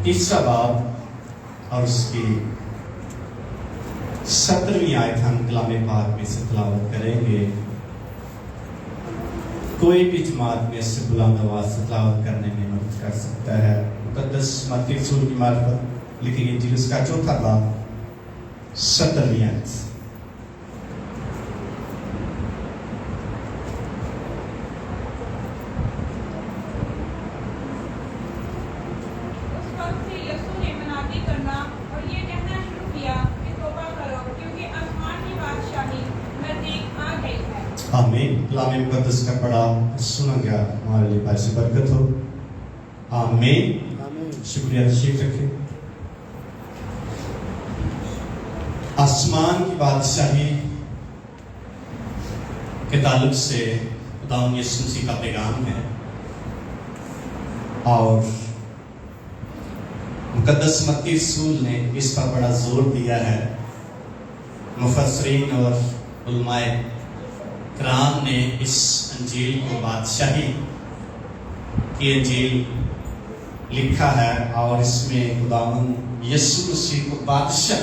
تیسرا باب اور اس کی 17ویں آیت ہم کلام پاک میں سے تلاوت کریں گے۔ کوئی بھی جماعت میں سے بلند آواز سے تلاوت کرنے میں مدد کر سکتا ہے۔ مقدس متی رسول کی معرفت لکھی گئی انجیل اس کا 4 باب 17ویں آیت۔ آمین۔ کلام مقدس کا پڑھا سنا گیا ہمارے لیے باعث برکت ہو۔ آمین۔ شکریہ، تشریف رکھیں۔ آسمان کی بادشاہی کے تعلق سے خداوند یسوع مسیح کا پیغام ہے، اور مقدس متی رسول نے اس پر بڑا زور دیا ہے۔ مفسرین اور علماء کرام نے اس انجیل کو بادشاہی کی انجیل لکھا ہے، اور اس میں خداوند یسوع مسیح کو بادشاہ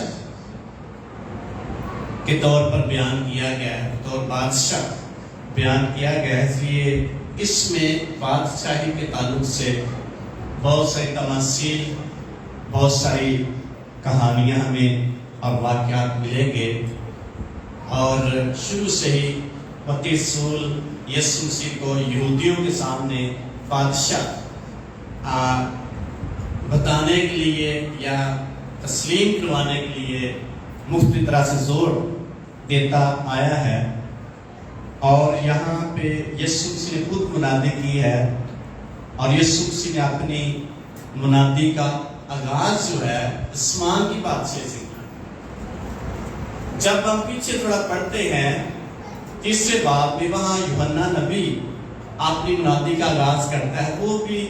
کے طور پر بیان کیا گیا ہے، طور بادشاہ بیان کیا گیا ہے۔ اس لیے اس میں بادشاہی کے تعلق سے بہت ساری تماثیل، بہت ساری کہانیاں ہمیں اور واقعات ملیں گے، اور شروع سے ہی متی رسول یسوع مسیح کو یہودیوں کے سامنے بادشاہ بتانے کے لیے یا تسلیم کروانے کے لیے مختلف طرح سے زور دیتا آیا ہے، اور یہاں پہ یسوع مسیح نے خود منادی کی ہے، اور یسوع مسیح نے اپنی منادی کا آغاز جو ہے آسمان کی بادشاہی سے کیا۔ جب ہم پیچھے تھوڑا پڑھتے ہیں تیسرے باب میں، وہاں یوحنا نبی اپنی منادی کا آغاز کرتا ہے، وہ بھی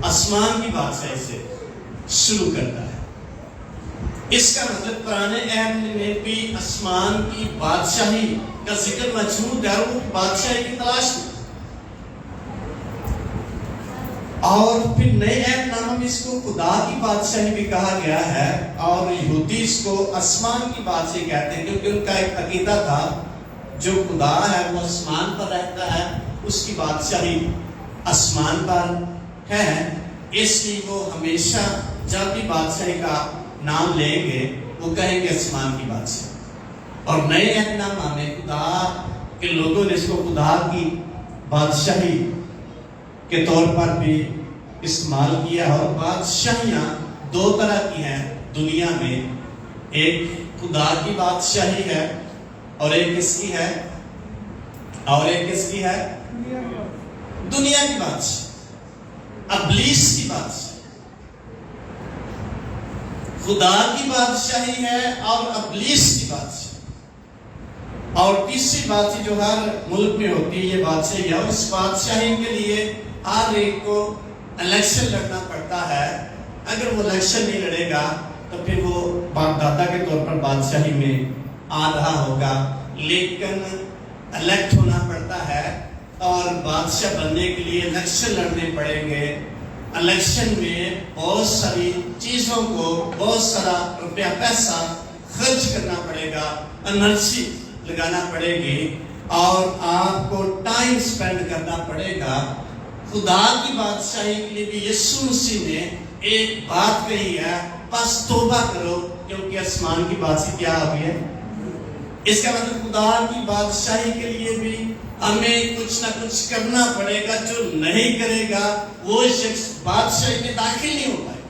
آسمان کی بادشاہی سے شروع کرتا ہے۔ اس کا مطلب پرانے عہد میں بھی آسمان کی بادشاہی کا ذکر موجود ہے، وہ بادشاہی کی تلاش میں، اور پھر نئے عہد نامہ میں اس کو خدا کی بادشاہی بھی کہا گیا ہے، اور یہودی اس کو آسمان کی بادشاہی کہتے ہیں، کیونکہ ان کا ایک عقیدہ تھا جو خدا ہے وہ آسمان پر رہتا ہے، اس کی بادشاہی آسمان پر ہے، اس لیے وہ ہمیشہ جب بھی بادشاہی کا نام لیں گے وہ کہیں گے آسمان کی بادشاہی۔ اور نئے عہد نامہ میں خدا کے لوگوں نے اس کو خدا کی بادشاہی کے طور پر بھی استعمال کیا، اور بادشاہیاں 2 طرح کی ہیں دنیا میں، ایک خدا کی بادشاہی ہے اور ایک کس کی ہے، اور ایک کس کی ہے؟ دنیا کی بادشاہ، ابلیس کی بادشاہ۔ خدا کی بادشاہی ہے اور ابلیس کی بادشاہی، اور تیسری بادشاہی جو ہر ملک میں ہوتی ہے یہ بادشاہی ہے، اور اس بادشاہی کے لیے ہر ایک کو الیکشن لڑنا پڑتا ہے۔ اگر وہ الیکشن نہیں لڑے گا تو پھر وہ باپ دادا کے طور پر بادشاہی میں آ رہا ہوگا، لیکن الیکٹ ہونا پڑتا ہے، اور بادشاہ بننے کے لیے الیکشن لڑنے پڑیں گے۔ الیکشن میں بہت ساری چیزوں کو، بہت سارا روپیہ پیسہ خرچ کرنا پڑے گا، انرجی لگانا پڑے گی، اور آپ کو ٹائم سپینڈ کرنا پڑے گا۔ خدا کی بادشاہی کے لیے بھی یسوع مسیح نے ایک بات کہی ہے، بس توبہ کرو، کیونکہ آسمان کی بادشاہی کیا ہوئی ہے۔ اس کا مطلب خدا کی بادشاہی کے لیے بھی ہمیں کچھ نہ کچھ کرنا پڑے گا، جو نہیں کرے گا وہ شخص بادشاہی میں داخل نہیں ہو پائے گا۔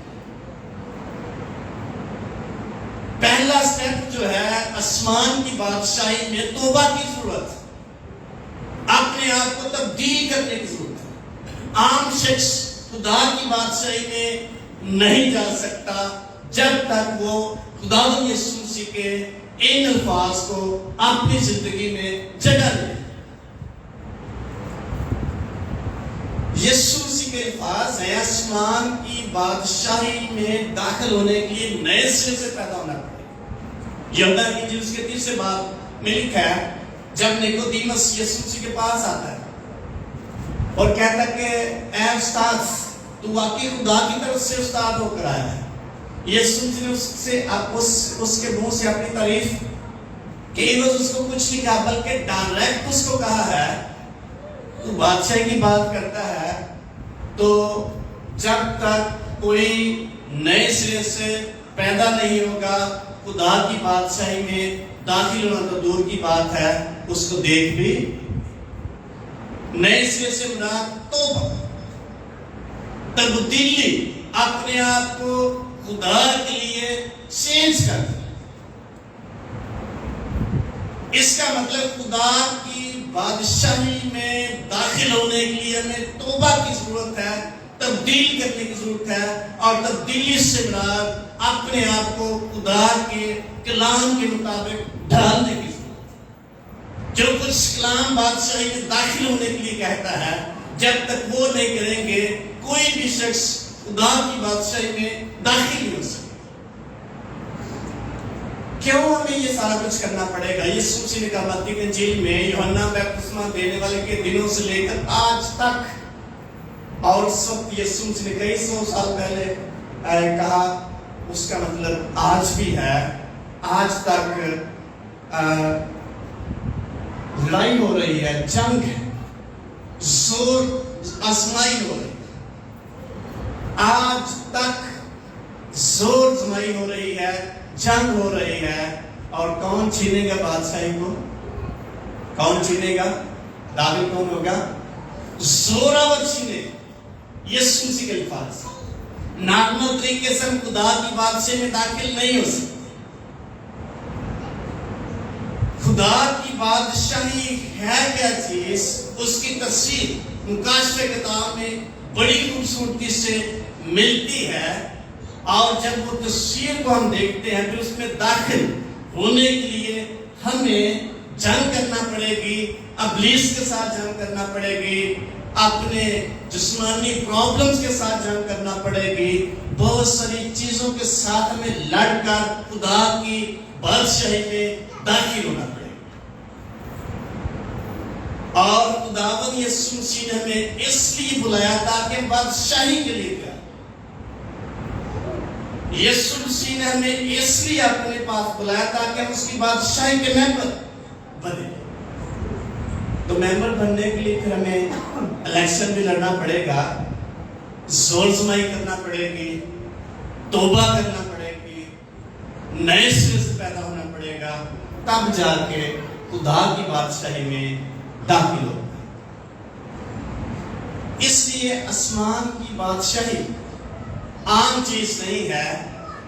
پہلا سٹیپ جو ہے آسمان کی بادشاہی میں توبہ کی ضرورت ہے، اپنے آپ کو تبدیل کرنے کی ضرورت ہے۔ عام شخص خدا کی بادشاہی میں نہیں جا سکتا جب تک وہ خداوند یسوع مسیح کے ان الفاظ کو اپنی زندگی میں جگہ دے۔ یسوع مسیح کے الفاظ ہیں، آسمان کی بادشاہی میں داخل ہونے کے لیے نئے سرے سے پیدا ہونا پڑے گا۔ یوحنا کی انجیل کے 3 باب میں لکھا ہے، جب نیکودیمس یسوع مسیح کے پاس آتا ہے اور کہتا ہے کہ اے استاد، تو واقعی خدا کی طرف سے استاد ہو کر آیا ہے. یسوع مسیح نے اس کے منہ سے اپنی تعریف کہ اس کو کچھ نہیں کہا بلکہ ڈائریکٹ اس کو کہا ہے تو بادشاہی کی بات کرتا ہے تو جب تک کوئی نئے سرے سے پیدا نہیں ہوگا خدا کی بادشاہی میں داخل ہونا تو دور کی بات ہے, اس کو دیکھ بھی نئے سرے سے مراد توبہ, تبدیلی, اپنے آپ کو خدا کے لیے چینج کرنا. اس کا مطلب خدا کی بادشاہی میں داخل ہونے کے لیے ہمیں توبہ کی ضرورت ہے, تبدیل کرنے کی ضرورت ہے, اور تبدیلی سے مراد اپنے آپ کو خدا کے کلام کے مطابق ڈھالنے کی ضرورت ہے. جو کچھ کلام بادشاہی میں داخل ہونے کے لیے کہتا ہے, جب تک وہ نہیں کریں گے کوئی بھی شخص خدا کی بادشاہی میں داخل نہیں ہو سکتا. کیوں ہمیں یہ سارا کچھ کرنا پڑے گا؟ یسوع مسیح نے کہا متی کی انجیل میں یوحنا بپتسمہ دینے والے کے دنوں سے لے کر آج تک, اور اس وقت یسوع مسیح نے کئی سو سال پہلے کہا, اس کا مطلب آج بھی ہے. آج تک لڑائی ہو رہی ہے, جنگ ہے, زور آزمائی ہو رہی ہے. آج تک زور آزمائی ہو رہی ہے, جنگ ہو رہی ہے. اور کون چھینے گا بادشاہی کو؟ کون چھینے گا؟ داخل کون ہوگا؟ زوراور چھینے. یسوع مسیح کے الفاظ نارمل طریقے سے ہم خدا کی بادشاہی میں داخل نہیں ہو سکتے. خدا کی بادشاہی ہے کیا چیز, اس کی تفسیر مکاشفہ کتاب میں بڑی خوبصورتی سے ملتی ہے. اور جب وہ تفسیر کو ہم دیکھتے ہیں پھر اس میں داخل ہونے کے لیے ہمیں جنگ کرنا پڑے گی, ابلیس کے ساتھ جنگ کرنا پڑے گی, اپنے جسمانی پرابلمز کے ساتھ جنگ کرنا پڑے گی, بہت ساری چیزوں کے ساتھ ہمیں لڑ کر خدا کی بادشاہی میں داخل ہونا پڑے گا. اور خداوند یسوع مسیح نے ہمیں اس لیے بلایا تاکہ بادشاہی کے لیے کیا, یسوع مسیح نے ہمیں اس لیے اپنے پاس بلایا تاکہ ہم اس کی بادشاہی کے ممبر بنے. تو ممبر بننے کے لیے پھر ہمیں الیکشن بھی لڑنا پڑے گا, زور آزمائی کرنا پڑے گی, توبہ کرنا پڑے گی, نئے سرے سے پیدا ہونا پڑے گا, تب جا کے خدا کی بادشاہی میں داخل ہوگا. اس لیے آسمان کی بادشاہی عام چیز نہیں ہے,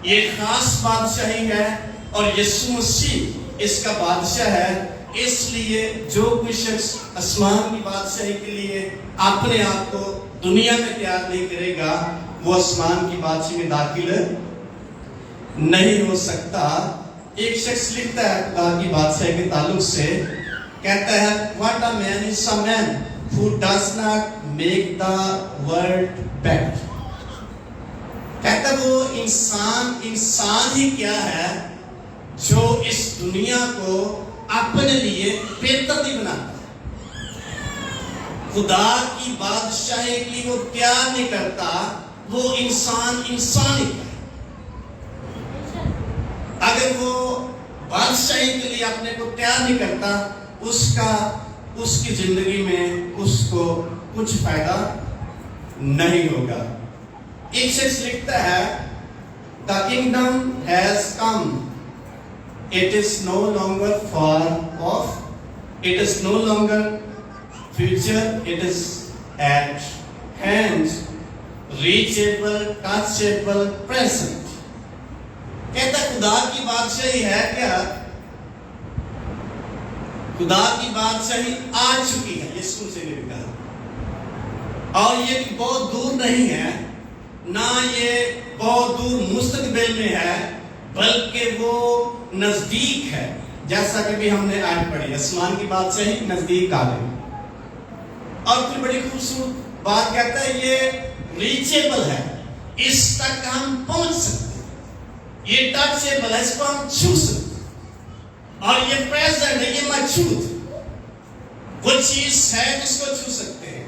یہ خاص بادشاہی ہے, اور یسوع مسیح اس کا بادشاہ ہے. اس لیے جو کوئی شخص آسمان کی بادشاہی کے لیے اپنے آپ کو دنیا میں تیار نہیں کرے گا وہ آسمان کی بادشاہی میں داخل نہیں ہو سکتا. ایک شخص لکھتا ہے خدا کی بادشاہی کے تعلق سے, کہتا ہے what a man is a man who does not make the world better. کہتا ہے وہ انسان ہی کیا ہے جو اس دنیا کو اپنے لیے بہتر نہیں بناتا. خدا کی بادشاہی کے لیے وہ تیار نہیں کرتا, وہ انسان ہی ہے. اگر وہ بادشاہی کے لیے اپنے کو تیار نہیں کرتا, اس کی زندگی میں اس کو کچھ فائدہ نہیں ہوگا. ایک شخص لکھتا ہے the kingdom has come, it is no longer far off, it is no longer future, it is at hand, reachable, touchable, present. کہتا خدا کی بادشاہی ہے کیا؟ خدا کی بادشاہی آ چکی ہے, یسوع سے نے کہا, اور یہ بہت دور نہیں ہے, نہ یہ بہت دور مستقبل میں ہے, بلکہ وہ نزدیک ہے. جیسا کہ بھی ہم نے آج پڑھی, آسمان کی بادشاہی نزدیک آ گئی. اور پھر بڑی خوبصورت بات کہتا ہے یہ ریچیبل ہے, اس تک ہم پہنچ سکتے, یہ ٹچیبل ہے, اس کو ہم چھو سکتے, اور یہ پریزنٹ ہے, یہ موجود, وہ چیز ہے جس کو چھو سکتے ہیں.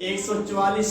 144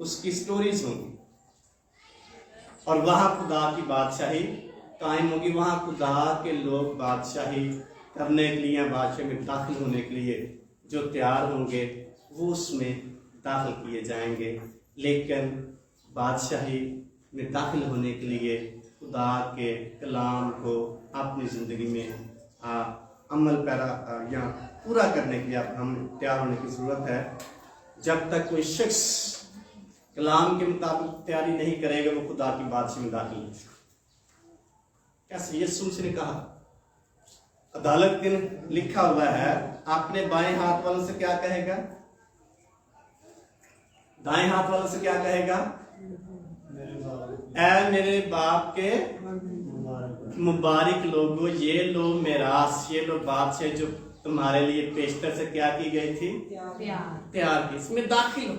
اس کی سٹوریز ہوں گی، اور وہاں خدا کی بادشاہی قائم ہوگی. وہاں خدا کے لوگ بادشاہی کرنے کے لیے، بادشاہ میں داخل ہونے کے لیے جو تیار ہوں گے وہ اس میں داخل کیے جائیں گے. لیکن بادشاہی میں داخل ہونے کے لیے خدا کے کلام کو اپنی زندگی میں عمل پیرا یا پورا کرنے کے لیے ہم تیار ہونے کی ضرورت ہے. جب تک کوئی شخص کلام کے مطابق تیاری نہیں کرے گا وہ خدا کی بادشاہی میں داخل نہیں. کیسے؟ یسوع نے کہا، عدالت دن لکھا ہوا ہے، اپنے بائیں ہاتھ والوں سے کیا کہے گا؟ دائیں ہاتھ والوں سے کیا کہے گا؟ اے میرے باپ کے مبارک لوگوں، یہ لو میراث، یہ لو بادشاہ جو تمہارے لیے پیشتر سے کیا کی گئی تھی؟ تیار کی. اس میں داخل ہو.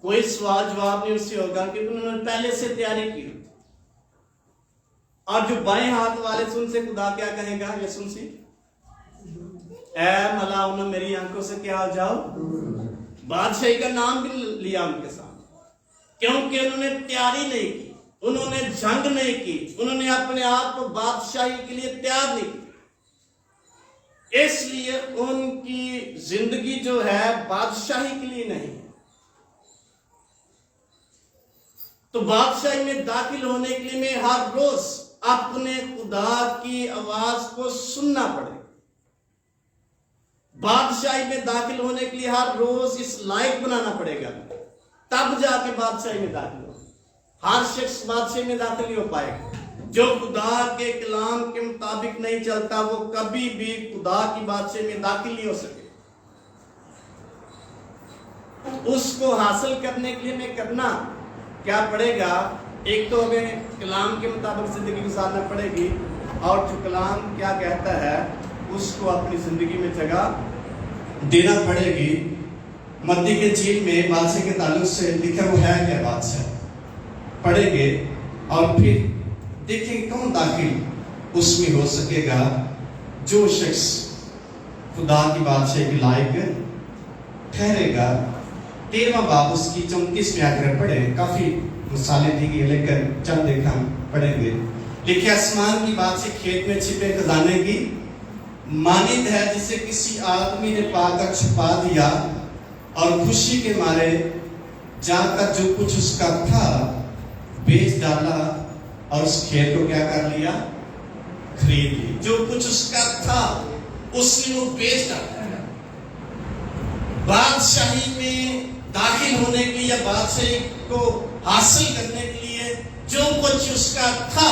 کوئی سوال جواب نہیں اس سے ہوگا کہ انہوں نے پہلے سے تیاری کی. اور جو بائیں ہاتھ والے سے ان سے خدا کیا کہے گا؟ یسوع سے، اے ملاؤن میری آنکھوں سے کیا ہو جاؤ. بادشاہی کا نام بھی لیا ان کے ساتھ، کیونکہ انہوں نے تیاری نہیں کی، انہوں نے جنگ نہیں کی، انہوں نے اپنے آپ کو بادشاہی کے لیے تیار نہیں کی. اس لیے ان کی زندگی جو ہے بادشاہی کے لیے نہیں. تو بادشاہی میں داخل ہونے کے لیے میں ہر روز اپنے خدا کی آواز کو سننا پڑے. بادشاہی میں داخل ہونے کے لیے ہر روز اس لائق بنانا پڑے گا، تب جا کے بادشاہی میں داخل ہو. ہر شخص بادشاہی میں داخل نہیں ہو پائے گا. جو خدا کے کلام کے مطابق نہیں چلتا وہ کبھی بھی خدا کی بادشاہی میں داخل نہیں ہو سکے. اس کو حاصل کرنے کے لیے میں کرنا کیا پڑے گا؟ ایک تو ہمیں کلام کے مطابق زندگی گزارنا پڑے گی، اور جو کلام کیا کہتا ہے اس کو اپنی زندگی میں جگہ دینا پڑے گی. متی کے انجیل میں بادشاہ کے تعلق سے لکھا وہ ہے کیا بادشاہ پڑھیں گے، اور پھر دیکھیں کون داخل اس میں ہو سکے گا. جو شخص خدا کی بادشاہی کے لائق ٹھہرے گا. 13واں باب اس کی 34 میں اگر پڑھیں، کافی مثالیں دی گئی لیکن چند ایک ہم پڑھیں گے. لکھے آسمان کی بادشاہی کھیت میں چھپے خزانے کی مانند ہے، جسے کسی آدمی نے پا کر چھپا دیا اور خوشی کے مارے جا کر جو کچھ اس کا تھا بیچ ڈالا اور اس کھیت کو کیا کر لیا؟ خرید لی. جو کچھ اس کا تھا اس نے وہ بیچ ڈالا. بادشاہی میں داخل ہونے کے لیے یا بادشاہی کو حاصل کرنے کے لیے جو کچھ اس کا تھا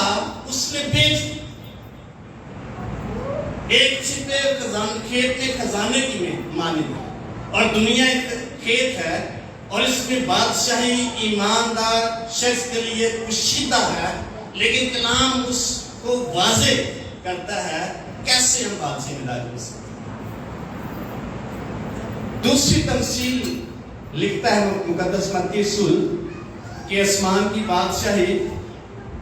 اس نے بیچ دیا. ایک چھپے کھیت میں خزانے کی مانند ہے، اور دنیا ایک کھیت ہے، اور اس میں بادشاہی ایماندار شخص کے لیے پوشیدہ ہے. لیکن کلام اس کو واضح کرتا ہے کیسے ہم بادشاہی میں داخل ہو سکتے ہیں. دوسری تمثیل لکھتا ہے مقدس متی رسول کہ آسمان کی بادشاہی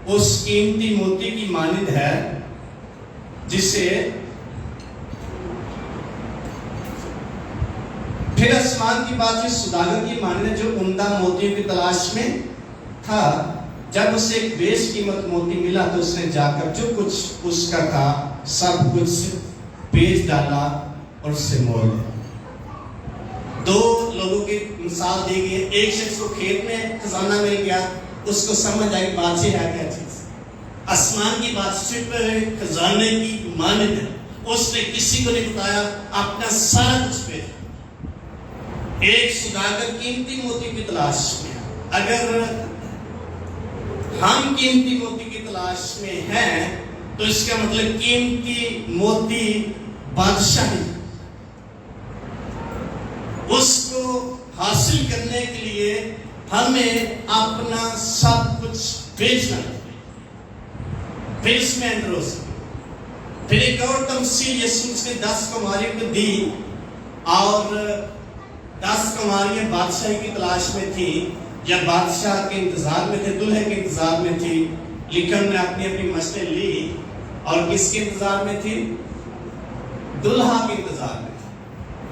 اس قیمتی موتی کی مانند ہے جسے پھر آسمان کی بادشاہی سوداگر کی مانند ہے جو عمدہ موتیوں کی تلاش میں تھا. جب اسے ایک بیش قیمت موتی ملا تو اس نے جا کر جو کچھ اس کا تھا سب کچھ بیچ ڈالا اور اس سے مول لیا. دو لوگوں کی مثال دی گئی. ایک شخص کو کھیت میں خزانہ مل گیا، اس کو سمجھ آئی بادشاہی ہے کیا چیز. آسمان کی بادشاہی پر خزانے کی مانند ہے. اس نے کسی کو نہیں بتایا، اپنا سارا کچھ بیچ. ایک سوداگر قیمتی موتی کی تلاش میں. اگر ہم قیمتی موتی کی تلاش میں ہیں تو اس کا مطلب قیمتی موتی بادشاہی. اس کو حاصل کرنے کے لیے ہمیں اپنا سب کچھ بیچنا ہے، پھر اس میں انٹر ہو سکے. پھر ایک اور تمثیل یسوع نے 10 کماریوں کو دی، اور 10 کماریاں بادشاہی کی تلاش میں تھی یا بادشاہ کے انتظار میں تھے، دلہے کے انتظار میں تھی. لیکن نے اپنی اپنی مشقیں لی اور کس کے انتظار میں تھی؟ دلہا کے انتظار میں تھی.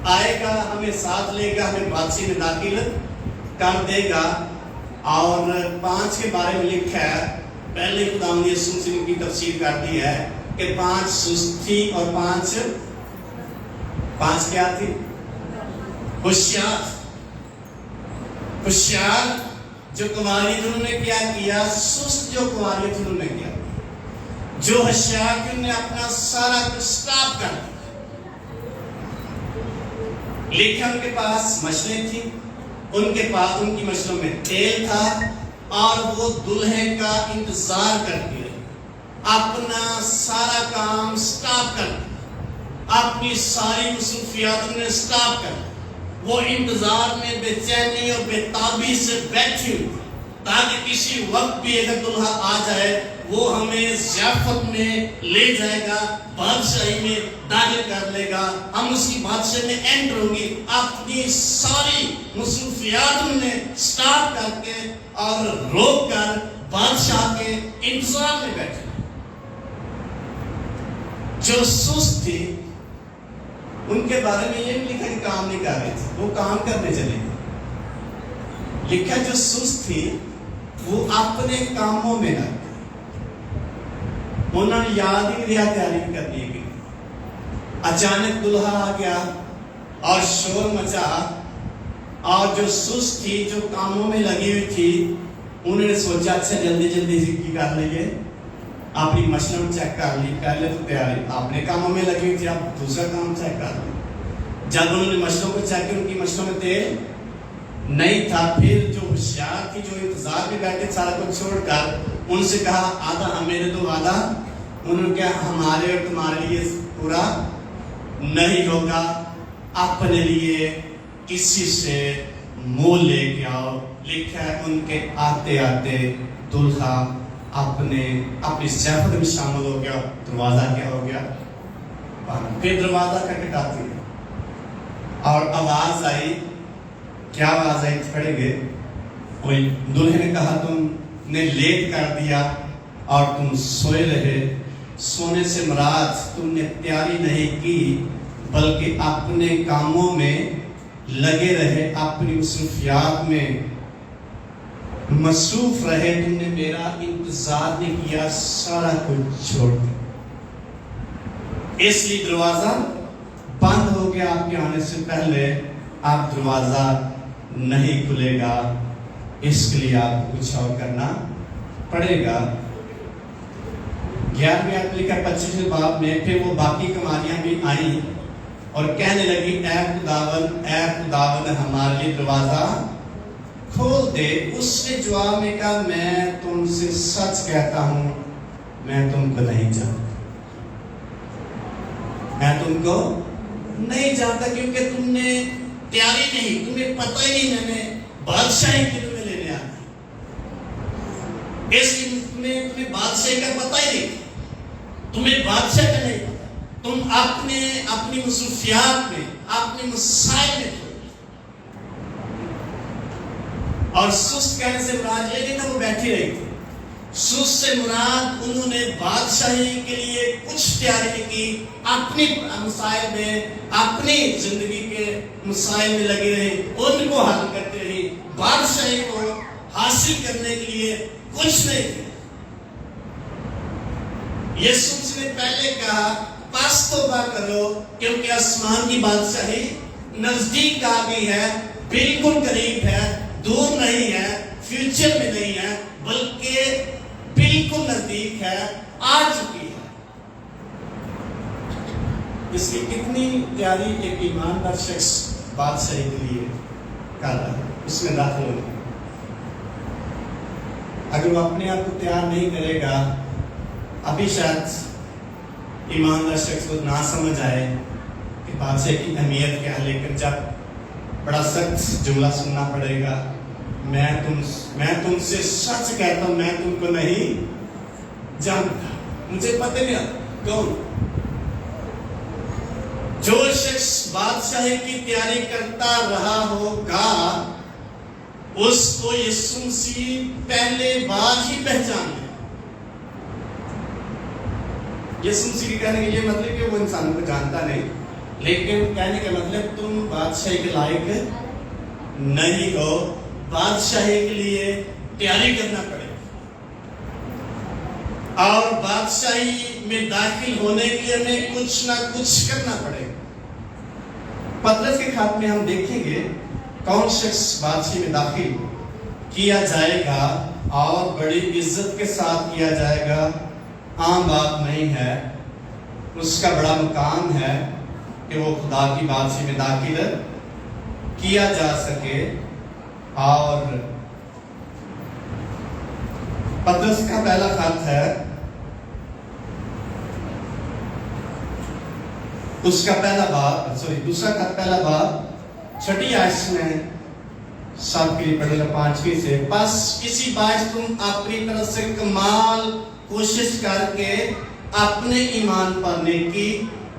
آئے گا, ہمیں ساتھ لے گا, ہمیں بادشاہی میں داخل کر دے گا. اور 5 کے بارے میں لکھا ہے, پہلے خداوند یسوع مسیح کی تفسیر کرتی ہے کہ 5 سست تھی اور 5 کیا تھی؟ ہوشیار. ہوشیار جو کماری تھی انہوں نے کیا کیا, سست جو کماری تھی انہوں نے کیا, جو ہوشیار تھی انہوں نے اپنا سارا کچھ سٹاپ کر دیا. لیکن ان کے پاس مچھلیں تھی, ان کے پاس ان کی مچھلوں میں تیل تھا, اور وہ دلہے کا انتظار کرتی رہی. اپنا سارا کام سٹاپ کر دیا, اپنی ساری مصروفیات نے سٹاپ کر دیا. وہ انتظار میں بے چینی اور بے تابی سے بیٹھی ہوئی تاکہ کسی وقت بھی اگر دلہا آ جائے وہ ہمیں ضیافت میں لے جائے گا, بادشاہی میں داخل کر لے گا, ہم اس کی بادشاہی میں انٹر ہوں گی. اپنی ساری مصروفیات نے سٹاپ کر کے اور روک کر بادشاہ کے انتظار میں بیٹھے. جو سست تھی ان کے بارے میں یہ نہیں لکھا کہ کام نہیں کر رہی تھی, وہ کام کرنے چلے گی. لکھا جو سست تھی وہ اپنے کاموں میں لگ گئی, انہوں نے یاد ہی رہا تیاری کر دی گئی. اچانک دلہا آ گیا اور شور مچا, اور جو سست تھی جو کاموں میں لگی ہوئی تھی انہوں نے سوچا اچھا جلدی جلدی کی کر لیے, اپنی مشنوں چیک کر لی, پہلے تو تیاری اپنے کاموں میں لگی ہوئی تھی, اب دوسرا کام چیک کر لی. جب انہوں نے مشنوں کو چیک کیا ان کی مشنوں میں تیل نہیں تھا, پھر جو ہوشیار تھی جو انتظار میں بیٹھے سارا کچھ چھوڑ کر ان سے کہا آدھا ہمیں دے دو وعدہ. انہوں نے کہا ہمارے اور تمہارے لیے پورا نہیں ہوگا, اپنے لیے کسی سے مول لے کے آؤ. لکھا ہے ان کے آتے آتے دلہا اپنی ضیافت میں شامل ہو گیا. دروازہ کیا ہو گیا, پھر دروازہ کھٹکھٹاتی ہے اور آواز آئی. کیا آواز آئی پڑھیں گے. دلہے نے کہا تم نے لیٹ کر دیا اور تم سوئے رہے. سونے سے مراد تم نے تیاری نہیں کی بلکہ اپنے کاموں میں لگے رہے, اپنی مصروفیات میں مصروف رہے. تم نے میرا انتظار نہیں کیا, سارا کچھ چھوڑ دیا. اس لیے دروازہ بند ہو گیا. آپ کے آنے سے پہلے آپ دروازہ نہیں کھلے گا, اس کے لیے آپ کو کچھ اور کرنا پڑے گا. 11ویں آیت لکھا 25ویں باب میں, پھر وہ باقی کماریاں بھی آئیں اور کہنے لگی اے خداوند ہمارے لیے دروازہ کھول دے. اس نے جواب میں کہا میں تم سے سچ کہتا ہوں میں تم کو نہیں جانتا, میں تم کو نہیں جانتا, کیونکہ تم نے تیاری نہیں, تمہیں پتہ ہی نہیں میں نے بادشاہی کے لیے لینے آنا. اس لیے تمہیں بادشاہی کا پتہ ہی نہیں, تمہیں بادشاہ کا نہیں پتا. تم اپنی مصروفیات میں اپنے مسائل میں اور سست کہنے سے مراد یہ نہیں تھا وہ بیٹھی رہی تھی. سست سے مراد انہوں نے بادشاہی کے لیے کچھ تیاری نہیں کی, اپنی مسائل میں اپنی زندگی کے مسائل میں لگی رہی, ان کو حل کرتے رہی, بادشاہی کو حاصل کرنے کے لیے کچھ نہیں کیا. یسوع نے پہلے کہا پس توبہ کرو کیونکہ آسمان کی بادشاہی نزدیک آ گئی ہے, بالکل قریب ہے, دور نہیں ہے, فیوچر میں نہیں ہے بلکہ بالکل نزدیک ہے, آ چکی ہے. اس کی کتنی تیاری ایک ایماندار شخص بادشاہی کے لیے کر رہا ہے, اس میں داخل ہوگا. اگر وہ اپنے آپ کو تیار نہیں کرے گا, ابھی شاید ایماندار شخص کو نہ سمجھ آئے کہ بادشاہ کی اہمیت کیا ہے, لیکن جب بڑا سخت جملہ سننا پڑے گا, میں تم سے سچ کہتا ہوں میں تم کو نہیں جانتا, مجھے پتہ نہیں کون. جو شخص بادشاہی کی تیاری کرتا رہا ہوگا اس کو یسوع مسیح پہلے بار ہی پہچان ہے. یسوع مسیح کے کہنے کا یہ مطلب کہ وہ انسانوں کو جانتا نہیں, لیکن کہنے کا مطلب تم بادشاہی کے لائق نہیں ہو، بادشاہی کے لیے تیاری کرنا پڑے اور بادشاہی میں داخل ہونے کے لیے ہمیں کچھ نہ کچھ کرنا پڑے۔ پطرس کے خط میں ہم دیکھیں گے کون شخص بادشاہی میں داخل کیا جائے گا اور بڑی عزت کے ساتھ کیا جائے گا۔ عام بات نہیں ہے، اس کا بڑا مقام ہے کہ وہ خدا کی بادشاہی میں داخل کیا جا سکے۔ اور پطرس کا پہلا خط ہے، اس کا پہلا باب دوسرا خط پہلا باب 6 آیت میں سب کے لیے پڑھے گا 5ویں سے۔ بس اسی باعث تم اپنی طرف سے کمال کوشش کر کے اپنے ایمان پر نیکی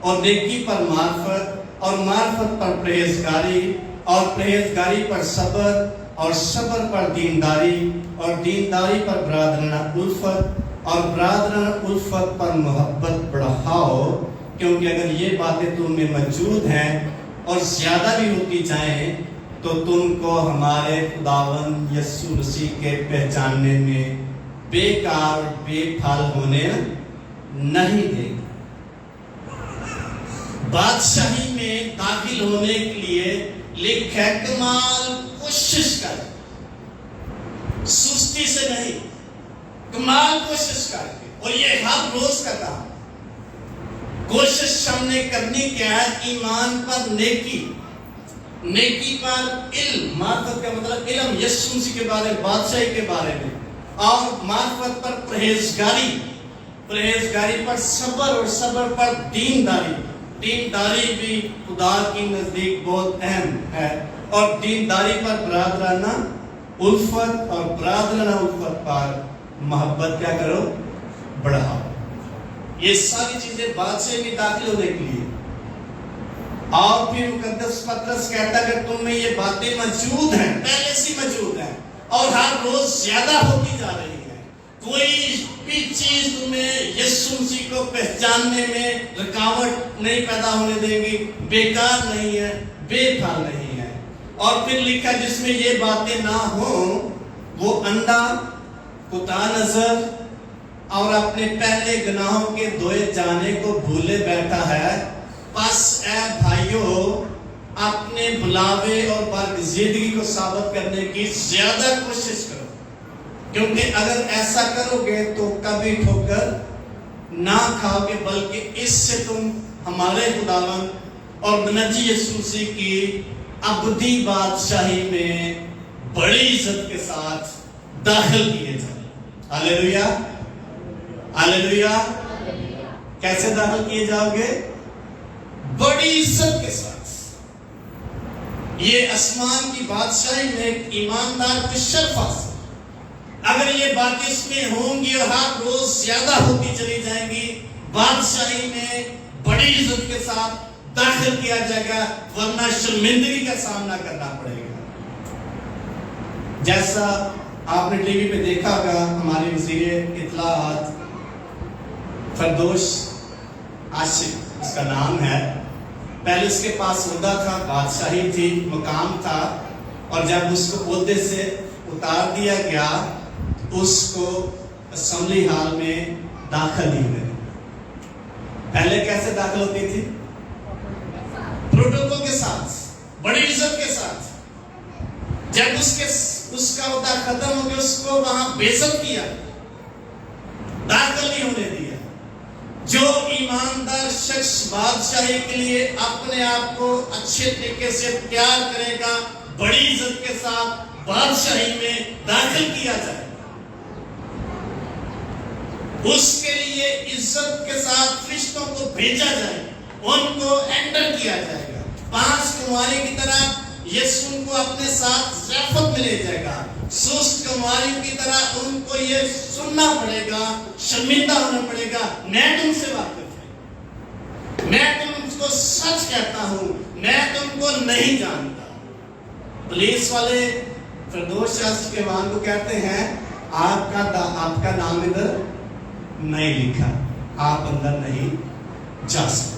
اور نیکی پر معرفت اور معرفت پر پرہیزگاری اور پرہیزگاری پر صبر اور صبر پر دینداری اور دینداری پر برادرانہ الفت اور برادرانہ الفت پر محبت بڑھاؤ، کیونکہ اگر یہ باتیں تم میں موجود ہیں اور زیادہ بھی ہوتی جائیں تو تم کو ہمارے خداوند یسوع مسیح کے پہچاننے میں بیکار بے پھل ہونے نہیں دے گا۔ بادشاہی میں داخل ہونے کے لیے لکھا ہے کمال کوشش کر، سستی سے نہیں، کمال کوشش کر کے، اور یہ ہر روز کا کام۔ کوشش ہم نے کرنی کیا ہے؟ ایمان پر نیکی، نیکی پر علم، معرفت کا مطلب علم یسوع مسیح کے بارے میں، بادشاہی کے بارے میں، اور معرفت پر پرہیزگاری، پرہیزگاری پر صبر اور صبر پر دینداری۔ دینداری بھی خدا کی نزدیک بہت اہم ہے، اور دینداری پر برادرانہ الفت اور برادرانہ الفت پر محبت کیا کرو؟ بڑھاؤ۔ یہ ساری چیزیں بادشاہی میں داخل ہونے کے لیے۔ اور پھر مقدس پطرس کہتا ہے کہ تم میں یہ باتیں موجود ہیں، پہلے سے موجود ہیں اور ہر روز زیادہ ہوتی جا رہی ہے۔ کوئی بھی چیز تمہیں یسوع مسیح کو پہچاننے میں رکاوٹ نہیں پیدا ہونے دے گی، بیکار نہیں ہے، بے پھل نہیں ہے۔ اور پھر لکھا جس میں یہ باتیں نہ ہوں وہ اندھا، کوتا نظر اور اپنے پہلے گناہوں کے دھوئے جانے کو بھولے بیٹھا ہے۔ پس اے بھائیو اپنے بلاوے اور برگزیدگی کو ثابت کرنے کی زیادہ کوشش کرو، کیونکہ اگر ایسا کرو گے تو کبھی ٹھوکر نہ کھاؤ گے، بلکہ اس سے تم ہمارے خداوند اور منجی یسوع مسیح کی ابدی بادشاہی میں بڑی عزت کے ساتھ داخل کیے جائیں۔ ہاللیلویا، ہاللیلویا۔ کیسے داخل کیے جاؤ گے؟ بڑی عزت کے ساتھ۔ یہ آسمان کی بادشاہی میں ایک ایماندار کو شرف حاصل۔ اگر یہ باتیں اس میں ہوں گی اور ہر روز زیادہ ہوتی چلی جائیں گی، بادشاہی میں بڑی عزت کے ساتھ داخل کیا جائے گا، ورنہ شرمندگی کا سامنا کرنا پڑے گا۔ جیسا آپ نے ٹی وی پہ دیکھا ہوگا، ہمارے وزیر اطلاعات فردوس عاشق اس کا نام ہے، پہلے اس کے پاس عہدہ تھا، بادشاہی تھی، مقام تھا، اور جب اس کو عہدے سے اتار دیا گیا اس کو اسمبلی ہال میں داخل نہیں ہوئے۔ پہلے کیسے داخل ہوتی تھی؟ پروٹوکول کے ساتھ، بڑی عزت کے ساتھ۔ جب اس کا عہدہ ختم ہو گیا اس کو وہاں بے عزت کیا، داخل نہیں ہونے دیا۔ جو ایماندار شخص بادشاہی کے لیے اپنے آپ کو اچھے طریقے سے تیار کرے گا، بڑی عزت کے ساتھ بادشاہی میں داخل کیا جائے، اس کے لیے عزت کے ساتھ فرشتوں کو بھیجا جائے، ان کو انٹر کیا جائے گا۔ 5 کنواری کی طرح یسوع کو اپنے ساتھ ضیافت میں لے جائے گا۔ سست کنواری کی طرح ان کو یہ سننا پڑے گا، شرمندہ ہونا پڑے گا، میں تم سے واقف ہوں، میں تم کو سچ کہتا ہوں، میں تم کو نہیں جانتا۔ پولیس والے فردوس عاشق کے وان کو کہتے ہیں آپ کا نام ادھر نہیں لکھا، آپ اندر نہیں جا سکتے۔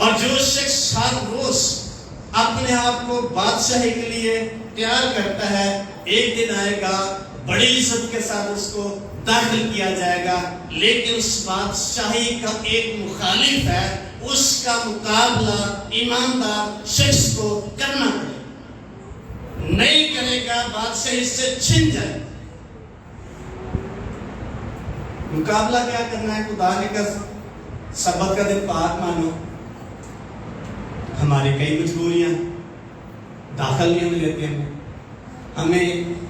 اور جو شخص ہر روز اپنے آپ کو بادشاہی کے لیے تیار کرتا ہے، ایک دن آئے گا بڑی عزت کے ساتھ اس کو داخل کیا جائے گا، لیکن اس بادشاہی کا ایک مخالف ہے، اس کا مقابلہ ایماندار شخص کو کرنا پڑے گا، نہیں کرے گا بادشاہی سے چھن جائے گا۔ مقابلہ کیا کرنا ہے؟ خدا نے کہا سبت کا دن پاک مانو۔ ہماری کئی مجبوریاں داخل نہیں ہونے دیتی ہمیں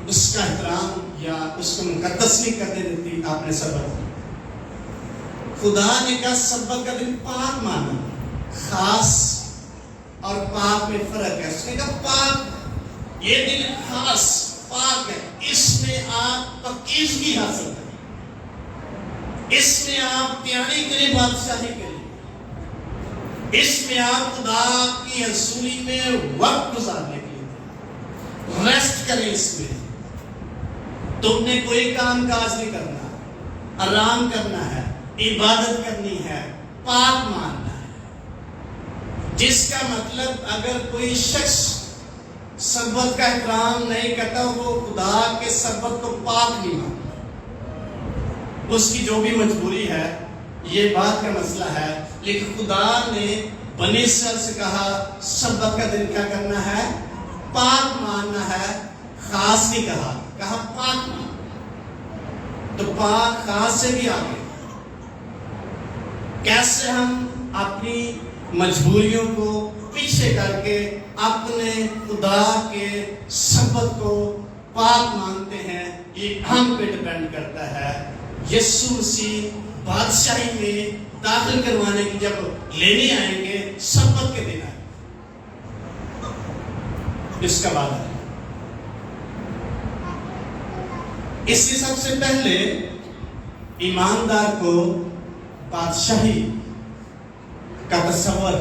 اس کا احترام یا اس کو مقدس نہیں کرنے دیتی آپ نے سبت۔ خدا نے کہا سبت کا دن پاک مانا، خاص اور پاک میں فرق ہے۔ اس نے کہا پاک، یہ دن خاص پاک ہے، اس میں آپ پاکیزگی حاصل کریں، اس میں آپ تیاری کریں بادشاہی کے لیے، اس میں آپ خدا کی حضوری میں وقت گزارنے کے لیے ریسٹ کریں۔ اس میں تم نے کوئی کام کاج نہیں کرنا، آرام کرنا ہے، عبادت کرنی ہے، پاک ماننا ہے، جس کا مطلب اگر کوئی شخص سبت کا احترام نہیں کرتا وہ خدا کے سبت کو پاک نہیں مانتا۔ اس کی جو بھی مجبوری ہے، یہ بات کا مسئلہ ہے، لیکن خدا نے بنی اسرائیل سے کہا سبت کا دن کیا کرنا ہے؟ پاک ماننا ہے، خاص نہیں کہا پاک مان۔ تو پاک خاص سے بھی آگے کیسے ہم اپنی مجبوریوں کو پیچھے کر کے اپنے خدا کے سبت کو پاک مانتے ہیں، یہ ہم پہ ڈیپینڈ کرتا ہے۔ یسوع مسیح بادشاہی میں داخل کروانے کی جب لینے آئیں گے سبت کے دن آئیں گے، اس کا بعد ہے۔ اس سے سب سے پہلے ایماندار کو بادشاہی کا تصور،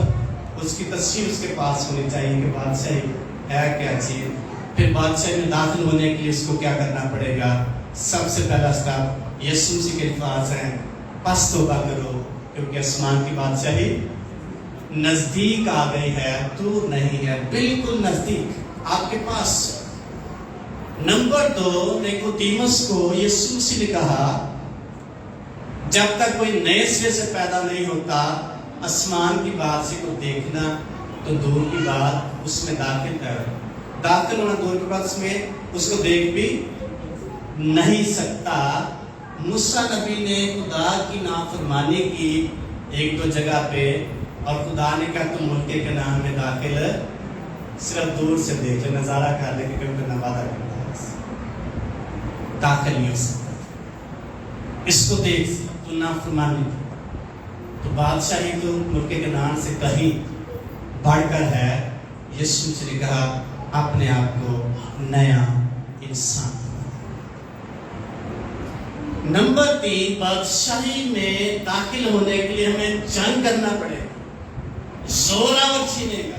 اس کی تصویر اس کے پاس ہونی چاہیے کہ بادشاہی ہے کیا چیز۔ پھر بادشاہی میں داخل ہونے کے لیے اس کو کیا کرنا پڑے گا؟ سب سے پہلا سٹیپ یسوع مسیح کے الفاظ ہیں، پس توبہ کرو کیونکہ آسمان کی بادشاہی نزدیک آ گئی ہے، دور نہیں ہے، بالکل نزدیک آپ کے پاس۔ نمبر 2، نیکودیمس کو یسوع مسیح نے کہا جب تک کوئی نئے سرے سے پیدا نہیں ہوتا آسمان کی بادشاہی کو دیکھنا تو دور کی بات اس میں داخل ہونا دور کی بات اس میں اس کو دیکھ بھی نہیں سکتا۔ موسیٰ نبی نے خدا کی نافرمانی کی ایک دو جگہ پہ، اور خدا نے کہا تم ملک کنعان میں داخل صرف دور سے دیکھ لے، نظارہ کر لے کہ تم وعدہ کرتا ہے، داخل نہیں ہو سکتا، اس کو دیکھ تو نافرمانی کی۔ تو بادشاہی تو ملک کنعان سے کہیں بڑھ کر ہے۔ یسوع نے کہا اپنے آپ کو نیا انسان۔ نمبر 3، بادشاہی میں داخل ہونے کے لیے ہمیں جنگ کرنا پڑے گا، زوراور چھینے گا۔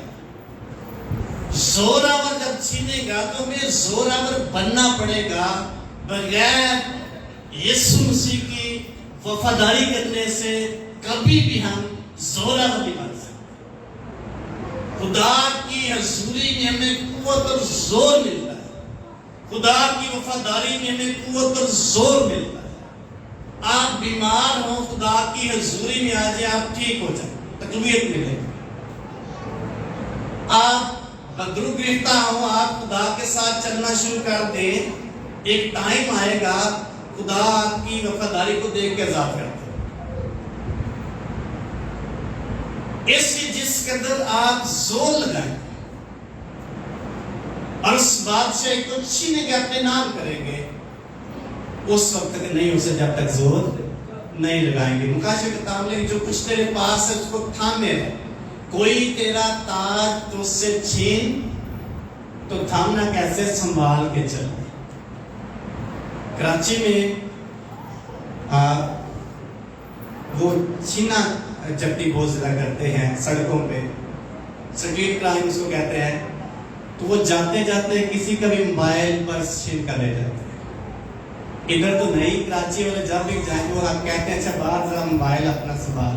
زوراور جب چھینے گا تو ہمیں زوراور بننا پڑے گا، بغیر یسوع مسیح کی وفاداری کرنے سے کبھی بھی ہم زوراور نہیں بن سکتے۔ خدا کی حضوری میں ہمیں قوت اور زور ملتا ہے، خدا کی وفاداری میں ہمیں قوت اور زور ملتا ہے۔ آپ بیمار ہوں، خدا کی حضوری میں آ جائیں، آپ ٹھیک ہو جائیں، تقویت ملے۔ آپ بدرو گرفتہ ہوں، آپ خدا کے ساتھ چلنا شروع کر دیں، ایک ٹائم آئے گا خدا آپ کی وفاداری کو دیکھ کے عذاب کرتا ہے۔ اس لیے جس قدر آپ زور لگائیں اور اس بادشاہی کو چھینے کے اپنے نام کریں گے، اس وقت تک نہیں اسے جب تک زور نہیں لگائیں گے۔ مکاشفہ کتاب میں جو کچھ تیرے پاس ہے اس کو تھامے رہے، کوئی تیرا تاج تو اس سے چھین تو تھامنا کیسے؟ سنبھال کے چل۔ کراچی میں وہ چھینا جبتی بہت زیادہ کرتے ہیں سڑکوں پہ، سٹریٹ کرائم اس کو کہتے ہیں، تو وہ جاتے جاتے کسی کا بھی موبائل پرس چھین کر لے جاتے ہیں۔ ادھر تو نہیں، کراچی والے جب بھی جائیں وہ آپ کہتے ہیں اچھا باہر ذرا موبائل اپنا سنبھال۔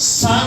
7